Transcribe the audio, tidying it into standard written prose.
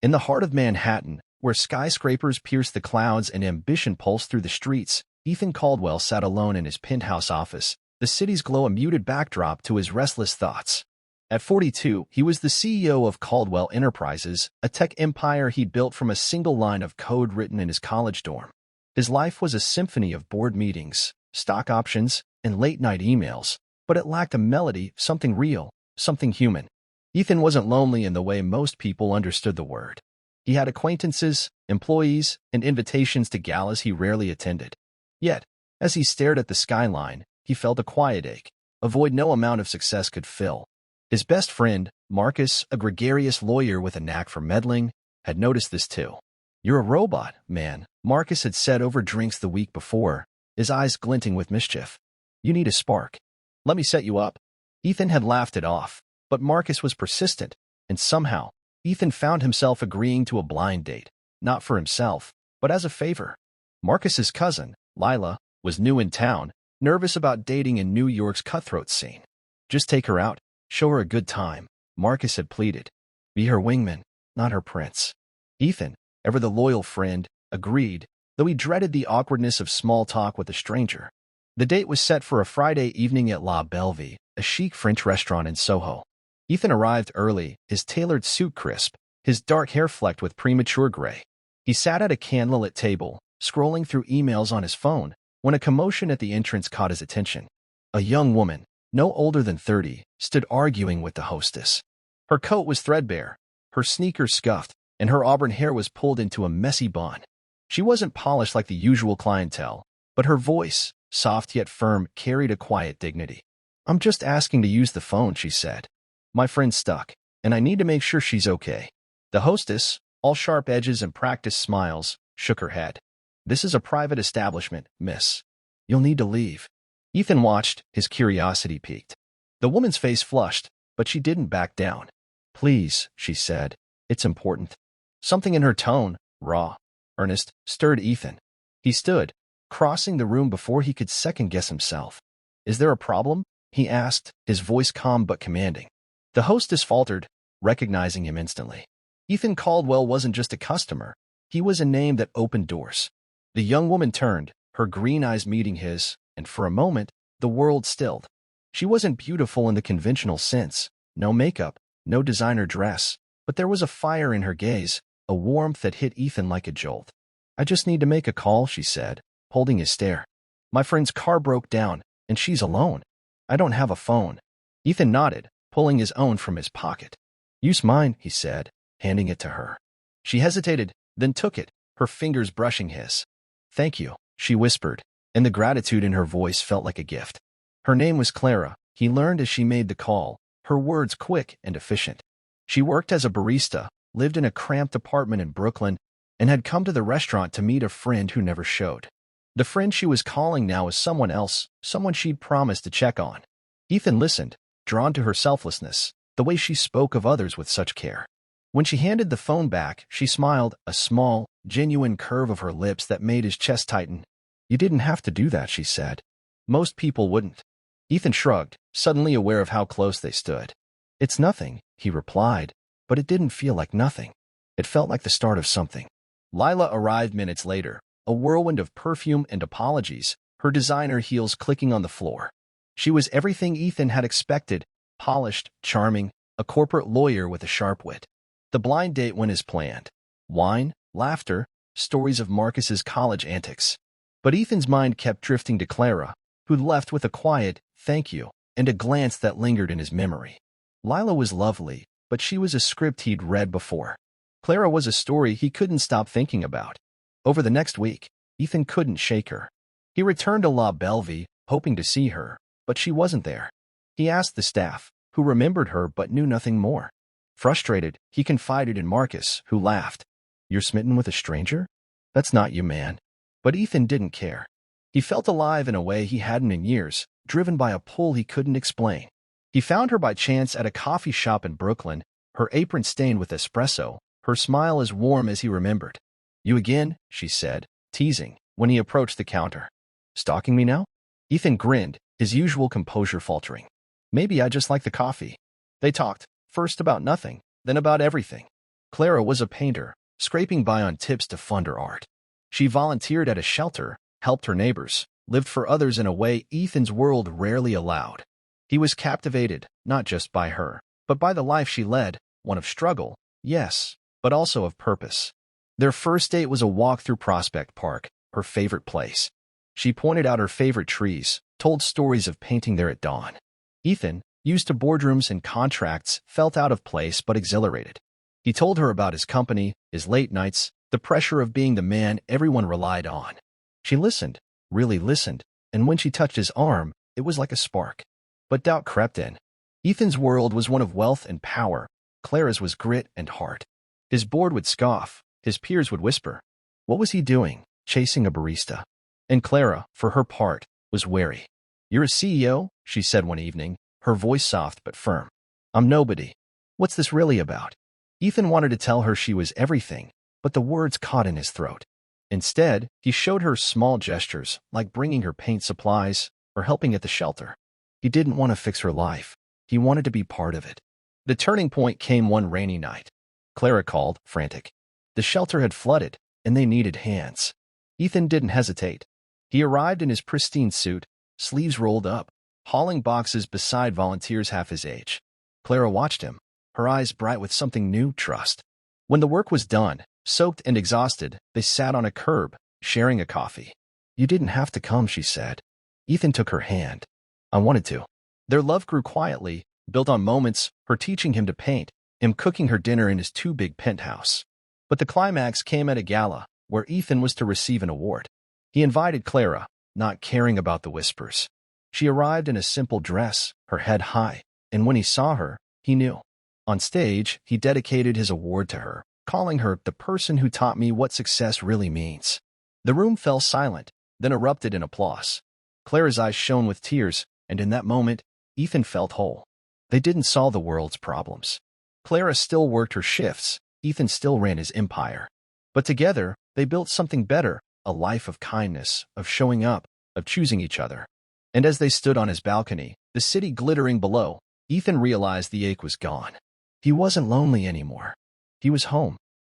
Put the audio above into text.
In the heart of Manhattan, where skyscrapers pierce the clouds and ambition pulsed through the streets, Ethan Caldwell sat alone in his penthouse office, the city's glow a muted backdrop to his restless thoughts. At 42, he was the CEO of Caldwell Enterprises, a tech empire he'd built from a single line of code written in his college dorm. His life was a symphony of board meetings, stock options, and late-night emails, but it lacked a melody, something real, something human. Ethan wasn't lonely in the way most people understood the word. He had acquaintances, employees, and invitations to galas he rarely attended. Yet, as he stared at the skyline, he felt a quiet ache, a void no amount of success could fill. His best friend, Marcus, a gregarious lawyer with a knack for meddling, had noticed this too. "You're a robot, man," Marcus had said over drinks the week before, his eyes glinting with mischief. "You need a spark. Let me set you up." Ethan had laughed it off, but Marcus was persistent, and somehow, Ethan found himself agreeing to a blind date, not for himself, but as a favor. Marcus's cousin, Lila, was new in town, nervous about dating in New York's cutthroat scene. "Just take her out, show her a good time," Marcus had pleaded. "Be her wingman, not her prince." Ethan, ever the loyal friend, agreed, though he dreaded the awkwardness of small talk with a stranger. The date was set for a Friday evening at La Bellevue, a chic French restaurant in Soho. Ethan arrived early, his tailored suit crisp, his dark hair flecked with premature gray. He sat at a candlelit table, scrolling through emails on his phone, when a commotion at the entrance caught his attention. A young woman, no older than 30, stood arguing with the hostess. Her coat was threadbare, her sneakers scuffed, and her auburn hair was pulled into a messy bun. She wasn't polished like the usual clientele, but her voice, soft yet firm, carried a quiet dignity. "I'm just asking to use the phone," she said. "My friend's stuck, and I need to make sure she's okay." The hostess, all sharp edges and practiced smiles, shook her head. "This is a private establishment, miss. You'll need to leave." Ethan watched, his curiosity piqued. The woman's face flushed, but she didn't back down. "Please," she said, "it's important." Something in her tone, raw, earnest, stirred Ethan. He stood, crossing the room before he could second-guess himself. "Is there a problem?" he asked, his voice calm but commanding. The hostess faltered, recognizing him instantly. Ethan Caldwell wasn't just a customer. He was a name that opened doors. The young woman turned, her green eyes meeting his, and for a moment, the world stilled. She wasn't beautiful in the conventional sense, no makeup, no designer dress, but there was a fire in her gaze, a warmth that hit Ethan like a jolt. "I just need to make a call," she said, holding his stare. "My friend's car broke down, and she's alone. I don't have a phone." Ethan nodded, pulling his own from his pocket. "Use mine," he said, handing it to her. She hesitated, then took it, her fingers brushing his. "Thank you," she whispered, and the gratitude in her voice felt like a gift. Her name was Clara, he learned as she made the call, her words quick and efficient. She worked as a barista, lived in a cramped apartment in Brooklyn, and had come to the restaurant to meet a friend who never showed. The friend she was calling now was someone else, someone she'd promised to check on. Ethan listened, drawn to her selflessness, the way she spoke of others with such care. When she handed the phone back, she smiled, a small, genuine curve of her lips that made his chest tighten. "You didn't have to do that," she said. "Most people wouldn't." Ethan shrugged, suddenly aware of how close they stood. "It's nothing," he replied, but it didn't feel like nothing. It felt like the start of something. Lila arrived minutes later, a whirlwind of perfume and apologies, her designer heels clicking on the floor. She was everything Ethan had expected, polished, charming, a corporate lawyer with a sharp wit. The blind date went as planned. Wine, laughter, stories of Marcus's college antics. But Ethan's mind kept drifting to Clara, who left with a quiet, "thank you," and a glance that lingered in his memory. Lila was lovely, but she was a script he'd read before. Clara was a story he couldn't stop thinking about. Over the next week, Ethan couldn't shake her. He returned to La Bellevue, hoping to see her, but she wasn't there. He asked the staff, who remembered her but knew nothing more. Frustrated, he confided in Marcus, who laughed. "You're smitten with a stranger? That's not you, man." But Ethan didn't care. He felt alive in a way he hadn't in years, driven by a pull he couldn't explain. He found her by chance at a coffee shop in Brooklyn, her apron stained with espresso, her smile as warm as he remembered. "You again?" she said, teasing, when he approached the counter. "Stalking me now?" Ethan grinned, his usual composure faltering. "Maybe I just like the coffee." They talked, first about nothing, then about everything. Clara was a painter, scraping by on tips to fund her art. She volunteered at a shelter, helped her neighbors, lived for others in a way Ethan's world rarely allowed. He was captivated, not just by her, but by the life she led, one of struggle, yes, but also of purpose. Their first date was a walk through Prospect Park, her favorite place. She pointed out her favorite trees, told stories of painting there at dawn. Ethan, used to boardrooms and contracts, felt out of place but exhilarated. He told her about his company, his late nights, the pressure of being the man everyone relied on. She listened, really listened, and when she touched his arm, it was like a spark. But doubt crept in. Ethan's world was one of wealth and power. Clara's was grit and heart. His board would scoff. His peers would whisper. What was he doing, chasing a barista? And Clara, for her part, was wary. You're a CEO, she said one evening, her voice soft but firm. I'm nobody. What's this really about? Ethan wanted to tell her she was everything, but the words caught in his throat. Instead, he showed her small gestures, like bringing her paint supplies or helping at the shelter. He didn't want to fix her life. He wanted to be part of it. The turning point came one rainy night. Clara called, frantic. The shelter had flooded, and they needed hands. Ethan didn't hesitate. He arrived in his pristine suit, sleeves rolled up, hauling boxes beside volunteers half his age. Clara watched him, her eyes bright with something new, trust. When the work was done, soaked and exhausted, they sat on a curb, sharing a coffee. You didn't have to come, she said. Ethan took her hand. I wanted to. Their love grew quietly, built on moments, her teaching him to paint, him cooking her dinner in his too-big penthouse. But the climax came at a gala, where Ethan was to receive an award. He invited Clara, not caring about the whispers. She arrived in a simple dress, her head high, and when he saw her, he knew. On stage, he dedicated his award to her, calling her the person who taught me what success really means. The room fell silent, then erupted in applause. Clara's eyes shone with tears, and in that moment, Ethan felt whole. They didn't solve the world's problems. Clara still worked her shifts, Ethan still ran his empire. But together, they built something better, a life of kindness, of showing up, of choosing each other. And as they stood on his balcony, the city glittering below, Ethan realized the ache was gone. He wasn't lonely anymore. He was home.